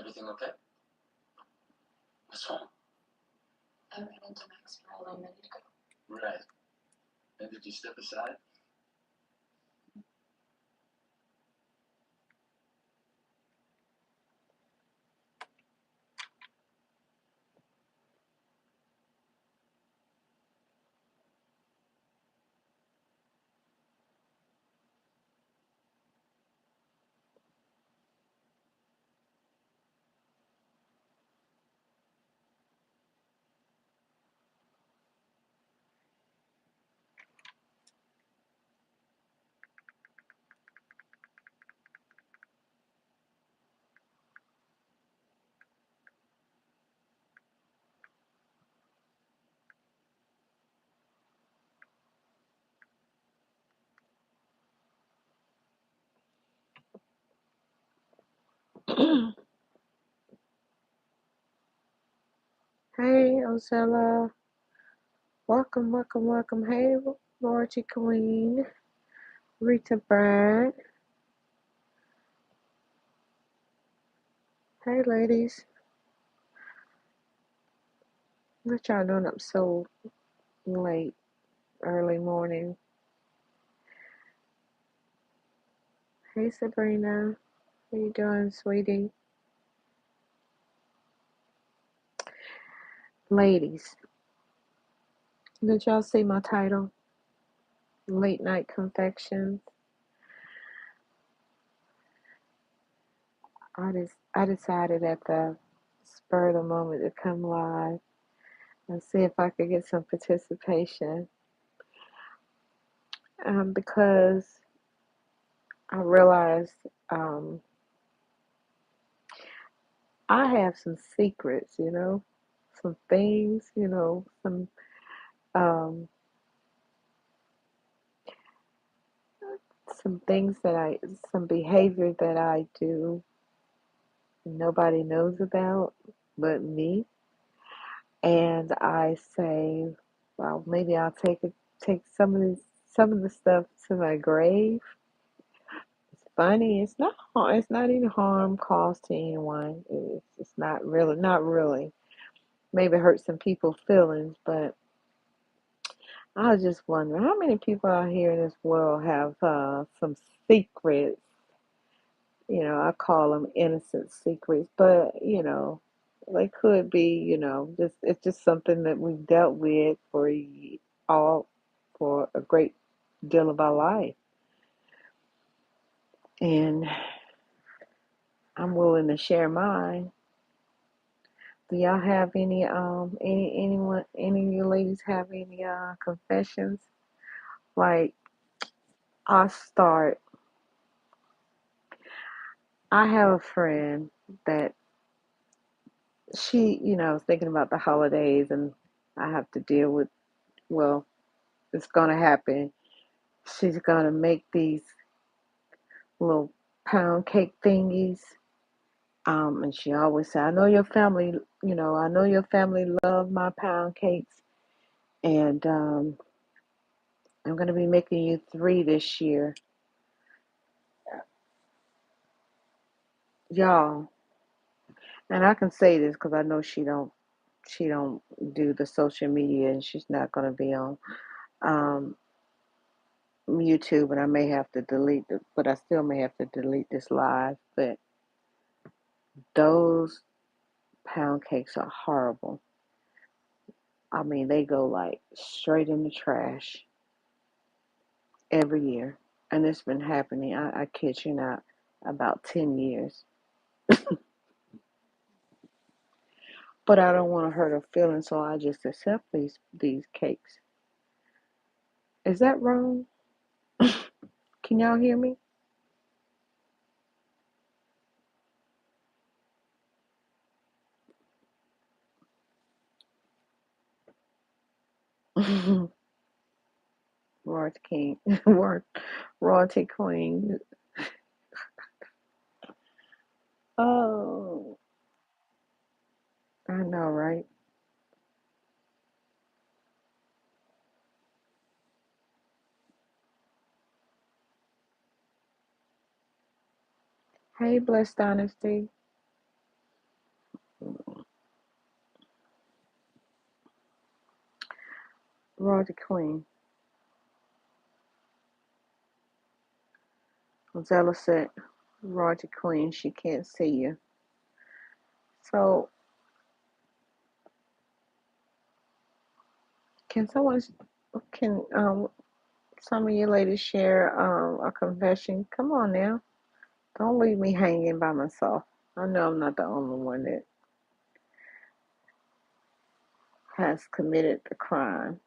Everything okay? What's wrong? I ran into Max Sproul a minute ago. Right. And did you step aside? Hey, Ozella. Welcome, welcome, welcome. Hey, Royalty Queen. Rita Brad. Hey, ladies. What y'all doing up so late, early morning? Hey, Sabrina. How you doing, sweetie? Ladies, did y'all see my title? Late Night Confections. I decided at the spur of the moment to come live and see if I could get some participation. Because I realized I have some secrets, some things, um, some things some behavior that I do nobody knows about but me. And I say, well, maybe I'll take some of the stuff to my grave. It's funny. It's not any harm caused to anyone. It's not really. Maybe hurt some people's feelings, but I was just wondering how many people out here in this world have some secrets. I call them innocent secrets, but they could be, just it's just something that we've dealt with all for a great deal of our life, and I'm willing to share mine. Do y'all have any of you ladies have any confessions? Like, I'll start. I have a friend that I was thinking about the holidays and I have to deal with, well, it's going to happen. She's going to make these little pound cake thingies. And she always say, I know your family love my pound cakes. And I'm going to be making you 3 this year. Y'all, and I can say this because I know she don't do the social media and she's not going to be on um, YouTube, and I may have to but I still may have to delete this live. But those pound cakes are horrible. I mean, they go like straight in the trash every year, and it's been happening. I kid you not, about 10 years. But I don't want to hurt her feelings, so I just accept these cakes. Is that wrong? Can y'all hear me? Royalty King, Royalty Queen. Oh, I know, right? Hey, Blessed Dynasty. Roger Queen. Zella said, Roger Queen, she can't see you. So, can someone, can some of you ladies share a confession? Come on now. Don't leave me hanging by myself. I know I'm not the only one that has committed the crime.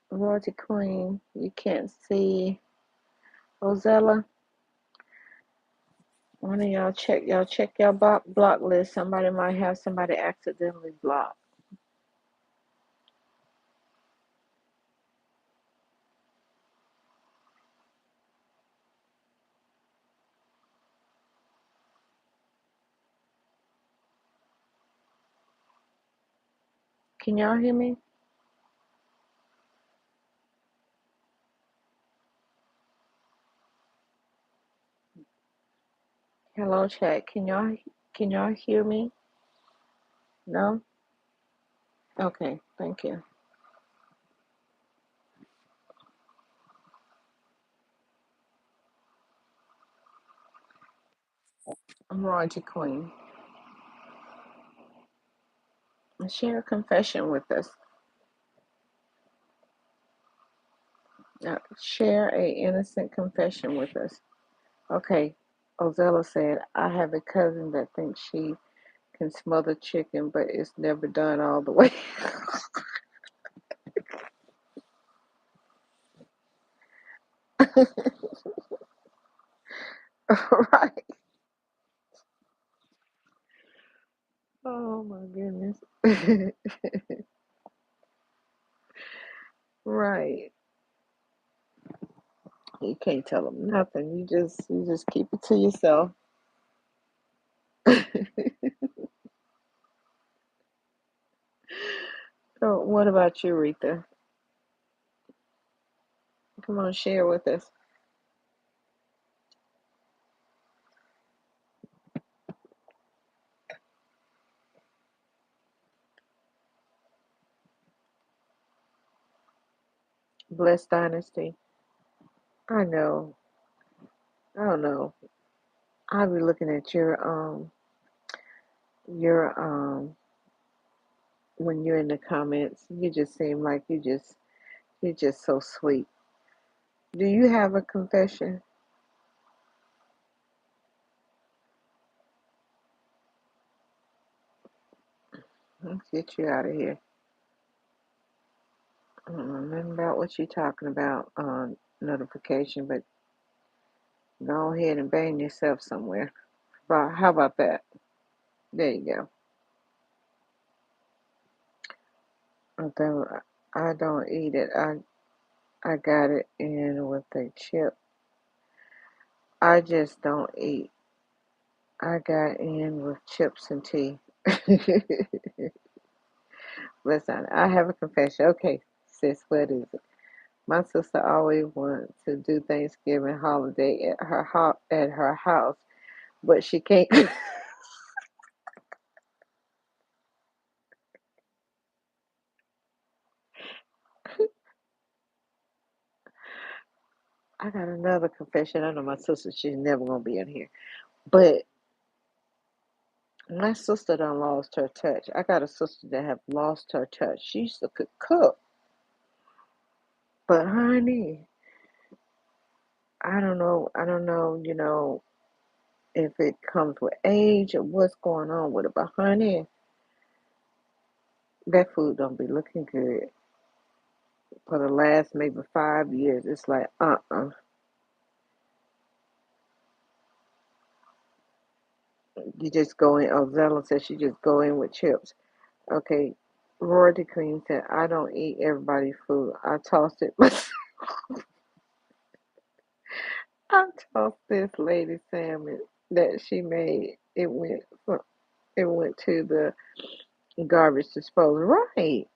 Roger Queen, you can't see. Ozella, one of y'all check your block list. Somebody might have somebody accidentally blocked. Can y'all hear me? Hello, chat. Can y'all hear me? No? Okay, thank you. I'm Roger Queen. Share a confession with us. Share a innocent confession with us. Okay. Ozella said, I have a cousin that thinks she can smother chicken, but it's never done all the way. Right. Oh my goodness. Right. You can't tell them nothing. You just keep it to yourself. So what about you, Rita? Come on, share with us. Blessed Dynasty. I know. I don't know. I'll be looking at your when you're in the comments, you just seem like you're just so sweet. Do you have a confession? Let's get you out of here. I don't know nothing about what you're talking about on notification, but go ahead and bang yourself somewhere. How about that? There you go. Although I don't eat it, I got it in with a chip. I just don't eat. I got in with chips and tea. Listen, I have a confession. Okay, sis, what is it? My sister always wants to do Thanksgiving holiday at her house, but she can't. I got another confession. I know my sister, she's never gonna be in here. But my sister done lost her touch. I got a sister that have lost her touch. She used to cook. But honey, I don't know, if it comes with age or what's going on with it. But honey, that food don't be looking good for the last maybe 5 years. It's like, you just go in. Oh, Zella says she just go in with chips. Okay. Roy the Queen said, I don't eat everybody's food. I tossed it. I tossed this lady salmon that she made. It went to the garbage disposal. Right.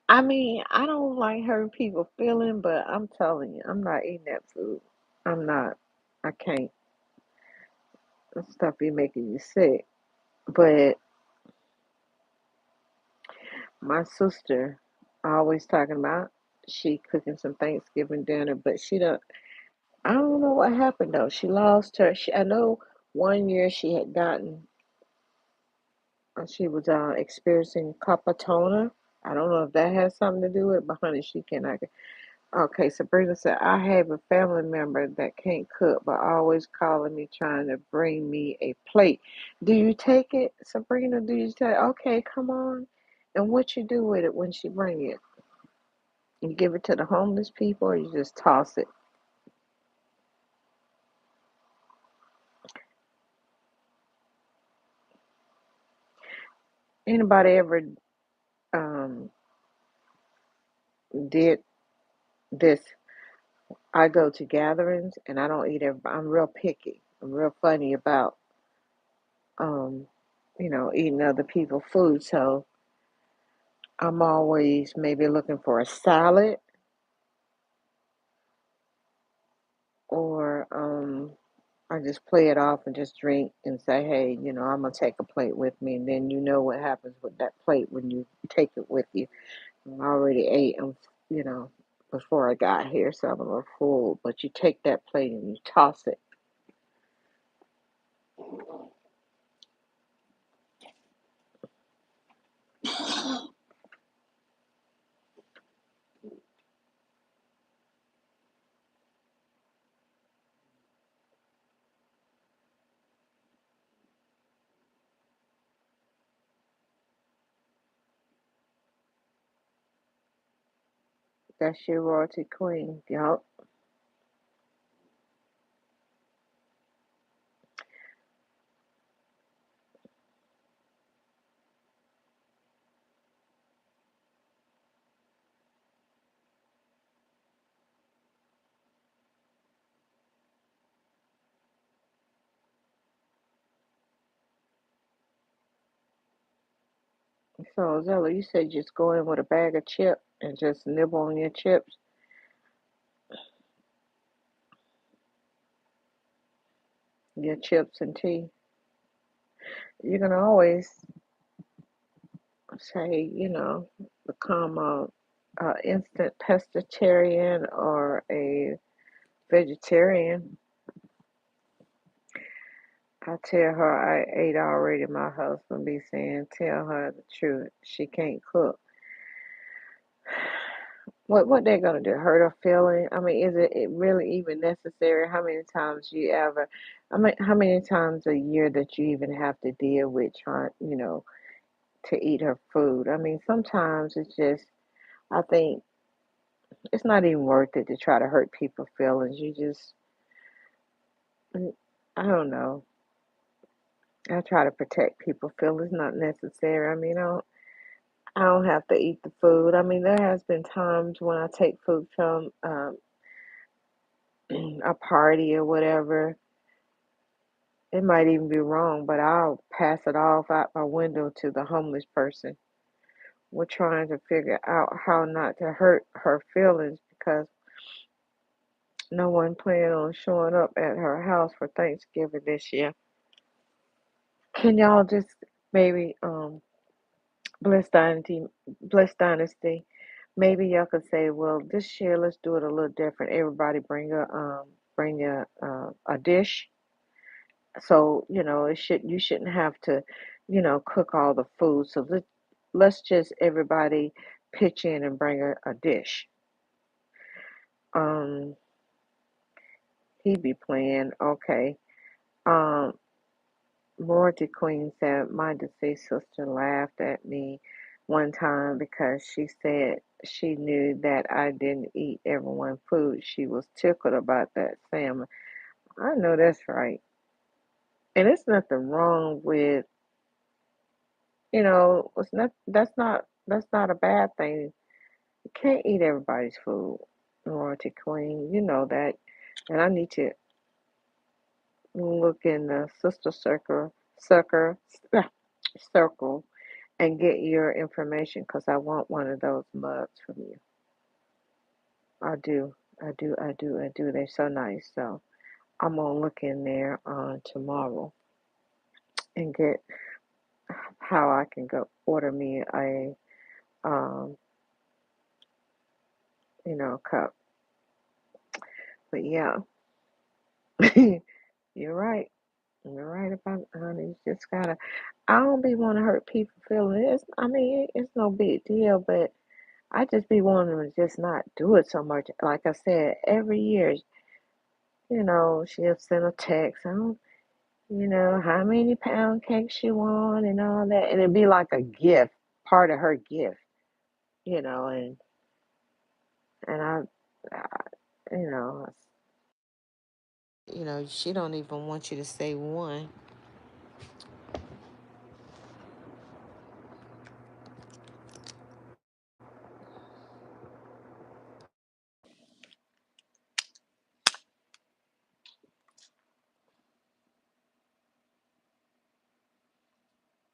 I mean, I don't like hurting people feeling, but I'm telling you, I'm not eating that food. I'm not. I can't. That stuff be making you sick. But my sister always talking about she cooking some Thanksgiving dinner, but she don't. I don't know what happened though. She lost her. I know one year she had gotten. She was experiencing carpatona. I don't know if that has something to do with it, but honey, she cannot. Okay, Sabrina said, I have a family member that can't cook, but always calling me trying to bring me a plate. Do you take it, Sabrina? Do you say, okay, come on? And what you do with it when she bring it? You give it to the homeless people or you just toss it? Anybody ever um, did this? I go to gatherings and I don't eat every, I'm real picky. I'm real funny about, um, eating other people's food. So I'm always maybe looking for a salad or I just play it off and just drink and say, hey, I'm gonna take a plate with me, and then you know what happens with that plate when you take it with you. I already ate them, you know, before I got here, so I'm a little full. But you take that plate and you toss it. That's your royalty queen. Yup. So Zella, you said just go in with a bag of chips and just nibble on your chips and tea. You can always say, become a instant pescatarian or a vegetarian. I tell her I ate already. My husband be saying, tell her the truth. She can't cook. What they're gonna do? Hurt her feeling? I mean, is it really even necessary? How many times you ever? I mean, how many times a year that you even have to deal with trying, to eat her food? I mean, sometimes it's just. I think it's not even worth it to try to hurt people's feelings. You just, I don't know. I try to protect people's feelings. Not necessary. I mean, I don't have to eat the food. I mean, there has been times when I take food from a party or whatever. It might even be wrong, but I'll pass it off out my window to the homeless person. We're trying to figure out how not to hurt her feelings because no one planned on showing up at her house for Thanksgiving this year. Can y'all just maybe Bliss Dynasty Bliss Dynasty, maybe y'all could say, well, this year let's do it a little different. Everybody bring a dish. So, it should you shouldn't have to, cook all the food. So let's just everybody pitch in and bring a dish. Um, he be playing, okay. Um, Royalty Queen said, my deceased sister laughed at me one time because she said she knew that I didn't eat everyone's food. She was tickled about that salmon. I know that's right. And it's nothing wrong with, that's not a bad thing. You can't eat everybody's food, Royalty Queen. You know that. And I need to look in the sister circle and get your information because I want one of those mugs from you. I do. I do. I do. I do. They're so nice. So I'm gonna look in there tomorrow and get how I can go order me a um cup. But yeah, you're right. You're right about honey. You just gotta. I don't be want to hurt people feelings. I mean, it's no big deal, but I just be wanting to just not do it so much. Like I said, every year, she'll send a text. How many pound cakes you want and all that, and it'd be like a gift, part of her gift, you know, and I you know, she don't even want you to say one.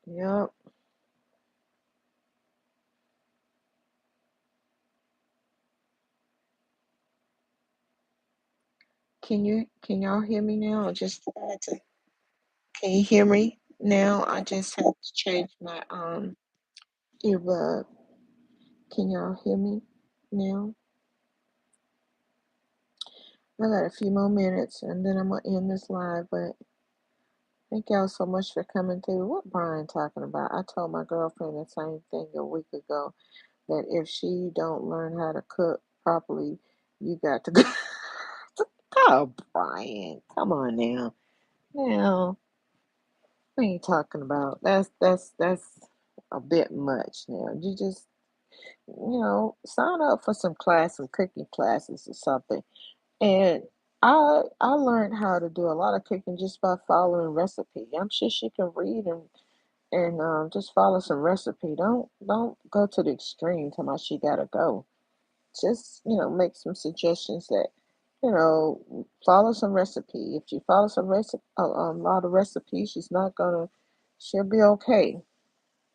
Yep. Can y'all hear me now? Can you hear me now? I just had to change my earbud. Can y'all hear me now? I got a few more minutes and then I'm gonna end this live, but thank y'all so much for coming through. What Brian talking about? I told my girlfriend the same thing a week ago that if she don't learn how to cook properly, you got to go. Oh, Brian, come on now. Now, what are you talking about? That's a bit much now. You just sign up for some cooking classes or something. And I learned how to do a lot of cooking just by following recipe. I'm sure she can read and just follow some recipe. Don't go to the extreme to my she gotta go. Just make some suggestions that follow some recipe. If she follows some recipe a lot of recipes, she'll be okay.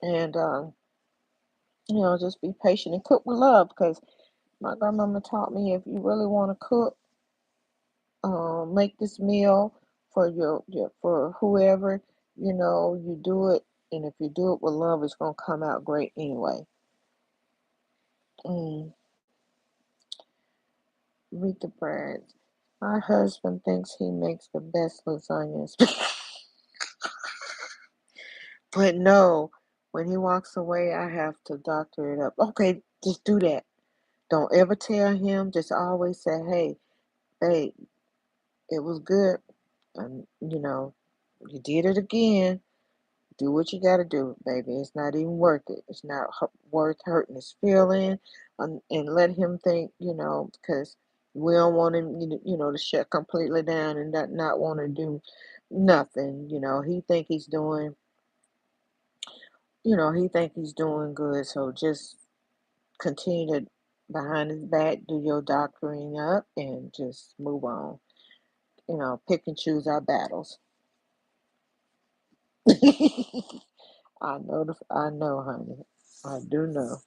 And just be patient and cook with love because my grandmama taught me if you really want to cook, make this meal for for whoever, you do it, and if you do it with love, it's gonna come out great anyway. Mm, read the bread. My husband thinks he makes the best lasagnas. But no, when he walks away, I have to doctor it up. Okay, just do that. Don't ever tell him. Just always say, hey, babe, it was good. And, you did it again. Do what you got to do, baby. It's not even worth it. It's not worth hurting his feeling, and let him think, because we don't want him, to shut completely down and not want to do nothing. He think he's doing good. So just continue to behind his back, do your doctoring up, and just move on. Pick and choose our battles. I know, honey. I do know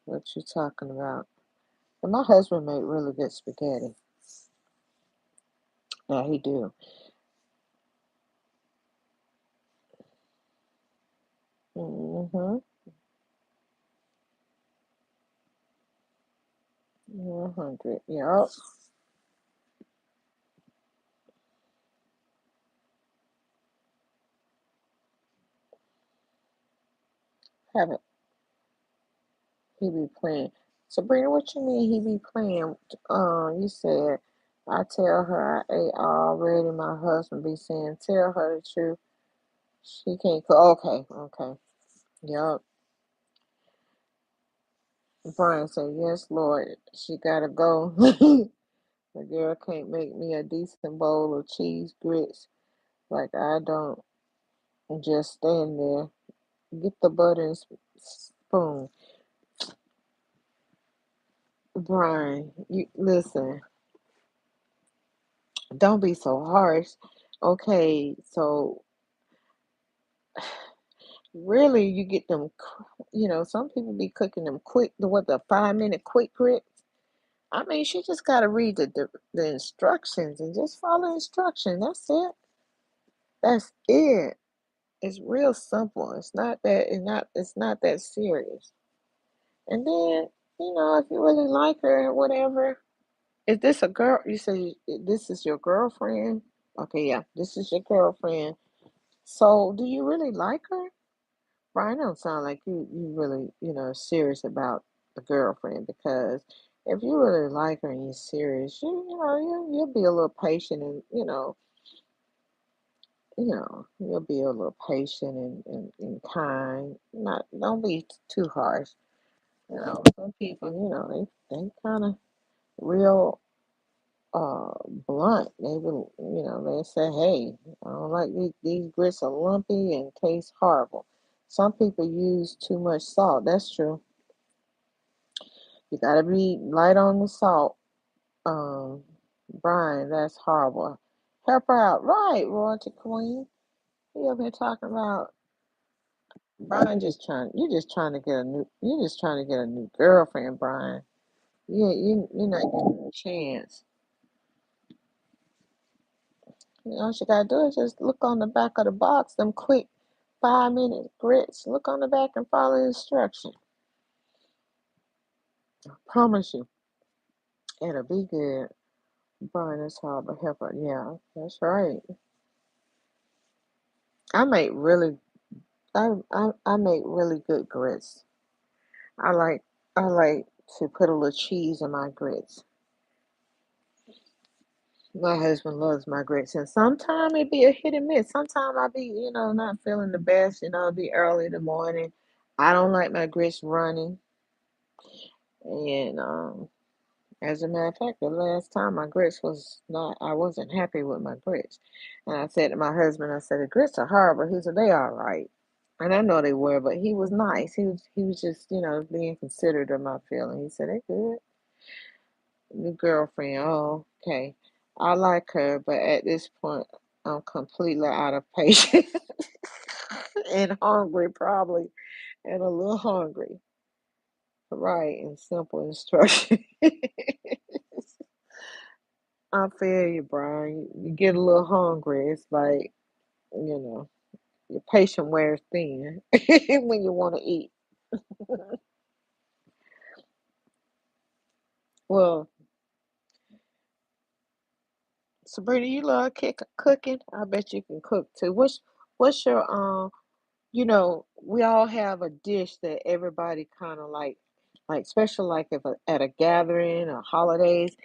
what you're talking about. And my husband made really good spaghetti. Yeah, he do. 100. Yep. Have it. He be playing. Sabrina, what you mean he be playing? You said I tell her I ate already. My husband be saying, tell her the truth. She can't cook. Okay, okay. Yep. Brian said, yes, Lord. She gotta go. The girl can't make me a decent bowl of cheese grits like I don't. Just stand there. Get the butter and spoon. Brian, you listen. Don't be so harsh. Okay, so really, you get them. Some people be cooking them quick. The 5-minute quick grits. I mean, she just got to read the instructions and just follow instructions. That's it. That's it. It's real simple. It's not that serious. And then, if you really like her or whatever, is this a girl? You say this is your girlfriend? Okay, yeah, this is your girlfriend. So, do you really like her? Brian, don't sound like you really, serious about the girlfriend because if you really like her and you're serious, you'll be a little patient and you'll be a little patient and kind. Not don't be too harsh. Some people, they kind of real blunt. They will, they say, "Hey, I don't like these grits are lumpy and taste horrible." Some people use too much salt. That's true. You gotta be light on the salt. Um, Brian, that's horrible. Help her out, right, Royalty Queen? You up here talking about Brian? You're just trying to get a new girlfriend, Brian. You're not giving her a chance. All you gotta do is just look on the back of the box, them quick 5 minute grits. Look on the back and follow the instruction. Promise you, it'll be good. Brian is horrible. Help her. Yeah, that's right. I make really, I make really good grits. I like, I like to put a little cheese in my grits. My husband loves my grits, and sometimes it be a hit and miss. Sometimes I be, not feeling the best. It be early in the morning. I don't like my grits running, and as a matter of fact, the last time my grits was not, I wasn't happy with my grits. And I said to my husband, I said, the grits are horrible. He said, they all right. And I know they were, but he was nice. He was just, being considerate of my feeling. He said, they good. New girlfriend. Oh, okay. I like her, but at this point, I'm completely out of patience and hungry, probably, and a little hungry. Right, and simple instruction. I feel you, Brian. You get a little hungry. It's like, you know, your patience wears thin when you want to eat. Well, Sabrina, you love cooking. I bet you can cook too. What's your we all have a dish that everybody kind of like special, like if at a gathering or holidays.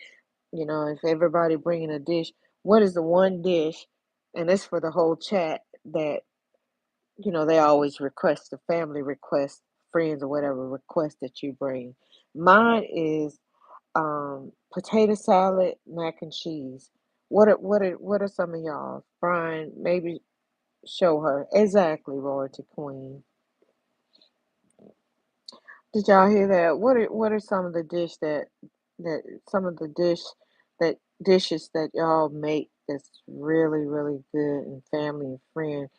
If everybody bringing a dish, what is the one dish, and it's for the whole chat that they always request, the family request, friends or whatever request that you bring. Mine is potato salad, mac and cheese. What are some of y'all? Brian, maybe show her exactly, Royalty Queen. Did y'all hear that? What are some of the that some of the dishes that y'all make that's really really good and family and friends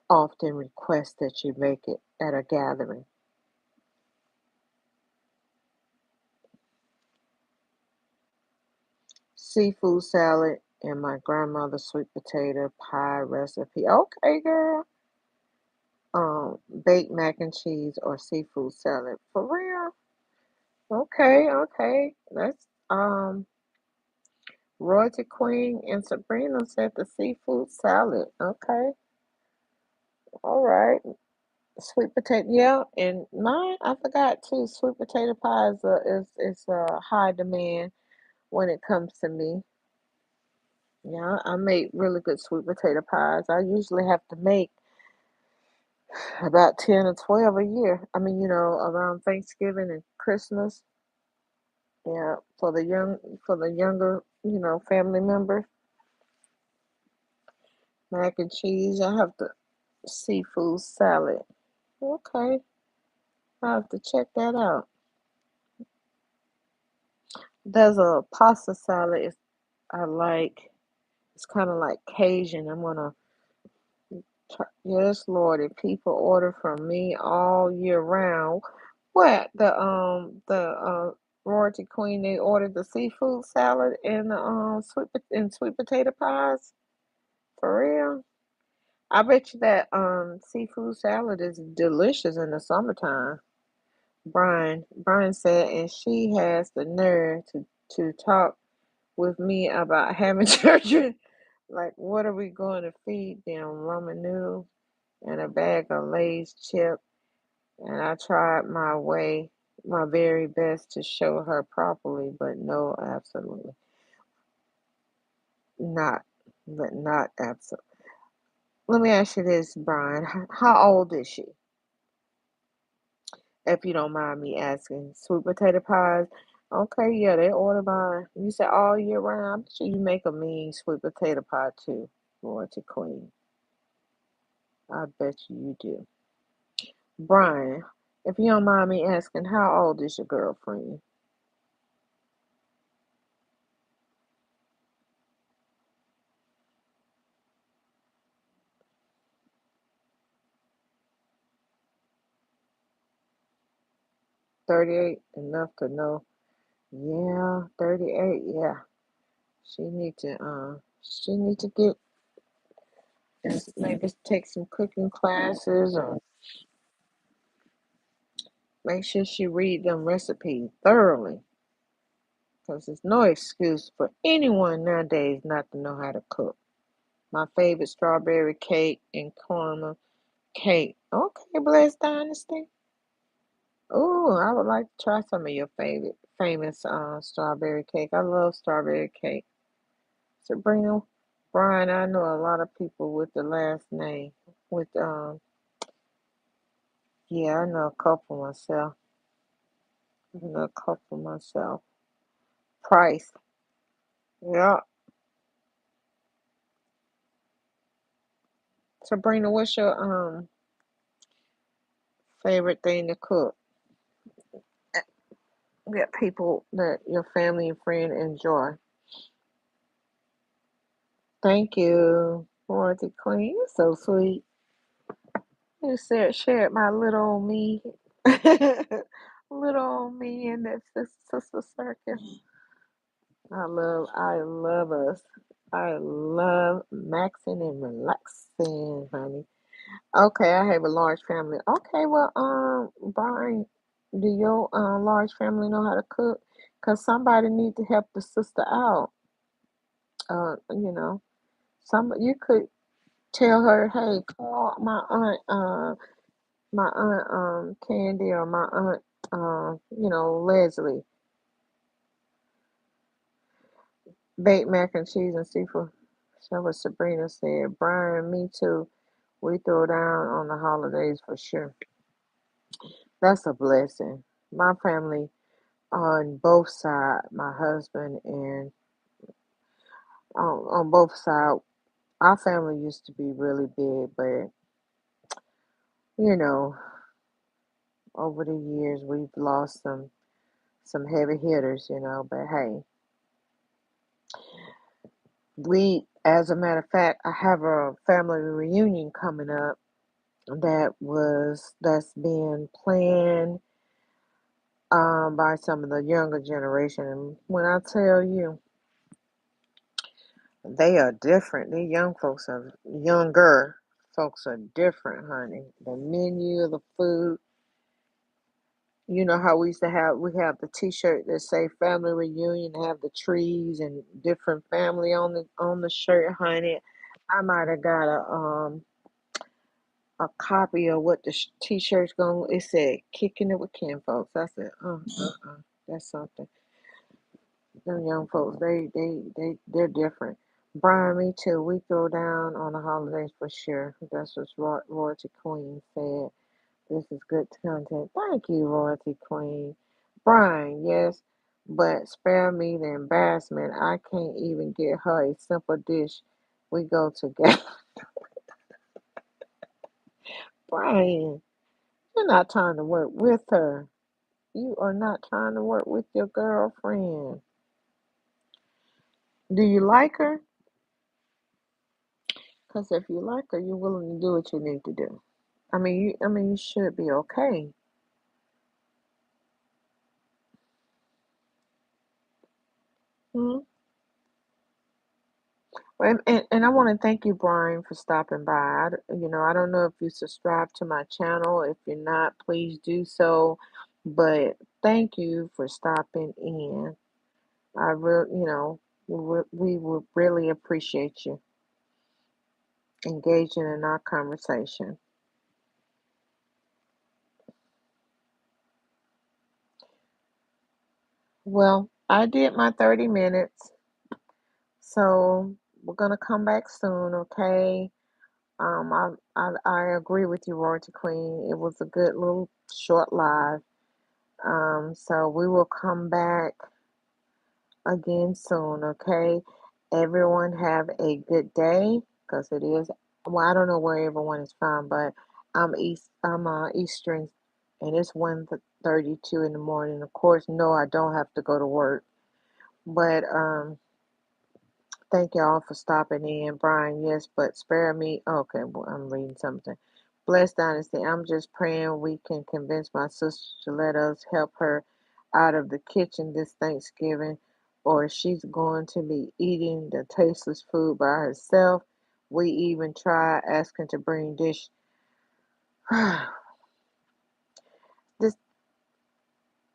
often request that you make it at a gathering? Seafood salad and my grandmother's sweet potato pie recipe. Okay, girl. Baked mac and cheese or seafood salad. For real? Okay, okay. That's Royalty Queen and Sabrina said the seafood salad. Okay. All right. Sweet potato, yeah, and mine I forgot too. Sweet potato pie is a high demand when it comes to me. Yeah, I make really good sweet potato pies. I usually have to make about 10 or 12 a year. I mean, around Thanksgiving and Christmas. Yeah, for the younger, family members. Mac and cheese. I have the seafood salad. Okay, I have to check that out. There's a pasta salad I like. It's kind of like Cajun. I'm gonna try. Yes, Lord. If people order from me all year round, what the Royalty Queen, they ordered the seafood salad and the sweet potato pies. For real. I bet you that seafood salad is delicious in the summertime. Brian said, and she has the nerve to talk with me about having children. Like, what are we going to feed them? Ramen noodles and a bag of Lay's chip. And I tried my very best to show her properly, but no, absolutely not. But not absolutely. Let me ask you this, Brian. How old is she? If you don't mind me asking. Sweet potato pies. Okay, yeah, they order by, you said all year round. I bet you make a mean sweet potato pie too, Royalty Queen. I bet you do. Brian, if you don't mind me asking, how old is your girlfriend? 38, enough to know. Yeah, 38, yeah. She need to get maybe take some cooking classes or make sure she read them recipes thoroughly. Because there's no excuse for anyone nowadays not to know how to cook. My favorite strawberry cake and caramel cake. Okay, Blessed Dynasty. Oh, I would like to try some of your favorite famous strawberry cake. I love strawberry cake. Sabrina, Brian, I know a lot of people with the last name. With yeah, I know a couple myself. I know a couple myself. Price. Yeah. Sabrina, what's your favorite thing to cook? That people that your family and friend enjoy. Thank you, Royalty Queen. You're so sweet. You said shared my little old me. Little old me in that sister circus. I love us. I love maxing and relaxing, honey. Okay, I have a large family. Okay, well, Brian, do your large family know how to cook? Cause somebody need to help the sister out. You know, some you could tell her, hey, call my aunt Candy or my aunt Leslie, baked mac and cheese and seafood. That's what Sabrina said. Brian, me too. We throw down on the holidays for sure. That's a blessing. My family on both sides, my husband and on both sides, our family used to be really big, but you know, over the years we've lost some heavy hitters, but hey, as a matter of fact, I have a family reunion coming up that's being planned by some of the younger generation. And when I tell you, they are different. The younger folks are different, honey. The menu, the food. You know how we have the T-shirt that say family reunion, have the trees and different family on the shirt, honey. I might have got a copy of what the T-shirt's gonna. It said "Kicking it with Ken," folks. I said, that's something. Them young folks, they're different. Brian, me too. We throw down on the holidays for sure. That's what Royalty Queen said. This is good content. Thank you, Royalty Queen. Brian, yes, but spare me the embarrassment. I can't even get her a simple dish. We go together. Brian, you're not trying to work with her. You are not trying to work with your girlfriend. Do you like her? Because if you like her, you're willing to do what you need to do. I mean, you should be okay. Mhm. And I want to thank you, Brian, for stopping by. I don't know if you subscribe to my channel. If you're not, please do so. But thank you for stopping in. We would really appreciate you engaging in our conversation. Well, I did my 30 minutes, so we're gonna come back soon, okay? I agree with you, Royalty Queen. It was a good little short live. So we will come back again soon, okay? Everyone have a good day, because it is, well, I don't know where everyone is from, but I'm Eastern, and it's 1:32 in the morning. Of course, no, I don't have to go to work, but thank y'all for stopping in. Brian, yes, but spare me. Okay, well, I'm reading something. Blessed Dynasty, I'm just praying we can convince my sister to let us help her out of the kitchen this Thanksgiving, or she's going to be eating the tasteless food by herself. We even try asking to bring dish. This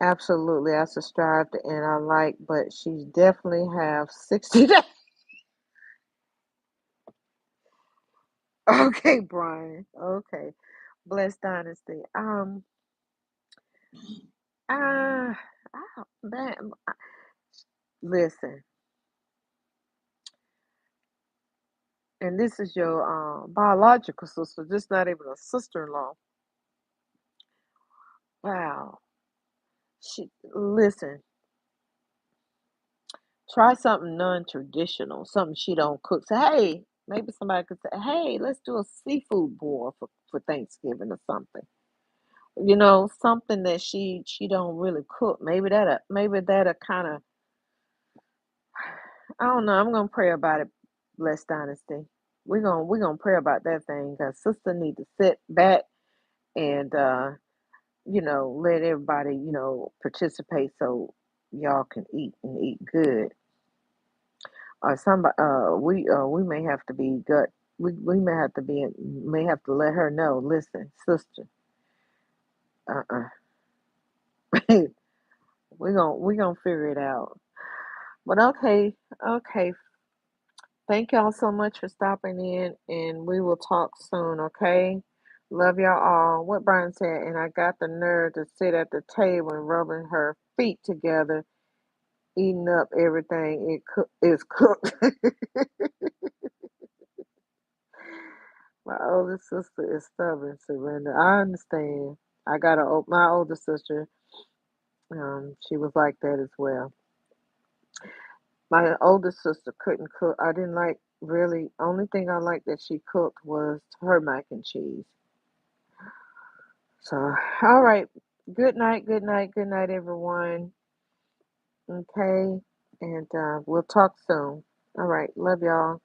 absolutely I subscribed and I like, but she's definitely have 60 days. Okay, Brian. Okay. Blessed Dynasty. Uh, man, listen, and this is your biological sister, just not even a sister-in-law. Wow. Listen, try something non-traditional, something she don't cook. Say, hey, maybe somebody could say, hey, let's do a seafood boil for Thanksgiving or something. Something that she don't really cook. Maybe that'll kind of, I don't know. I'm gonna pray about it. Blessed Dynasty. We're gonna pray about that thing, because sister need to sit back and let everybody participate, so y'all can eat and eat good. Or somebody we may have to be gut. We may have to let her know. Listen, sister. Uh. We gonna figure it out. But okay, okay. Thank y'all so much for stopping in, and we will talk soon, okay? Love y'all all. What Brian said, and I got the nerve to sit at the table and rubbing her feet together, eating up everything is cooked. My older sister is stubborn, Surrender. I understand. My older sister, she was like that as well. My older sister couldn't cook. I didn't like really. Only thing I liked that she cooked was her mac and cheese. So, all right. Good night, good night, good night, everyone. Okay. And we'll talk soon. All right. Love y'all.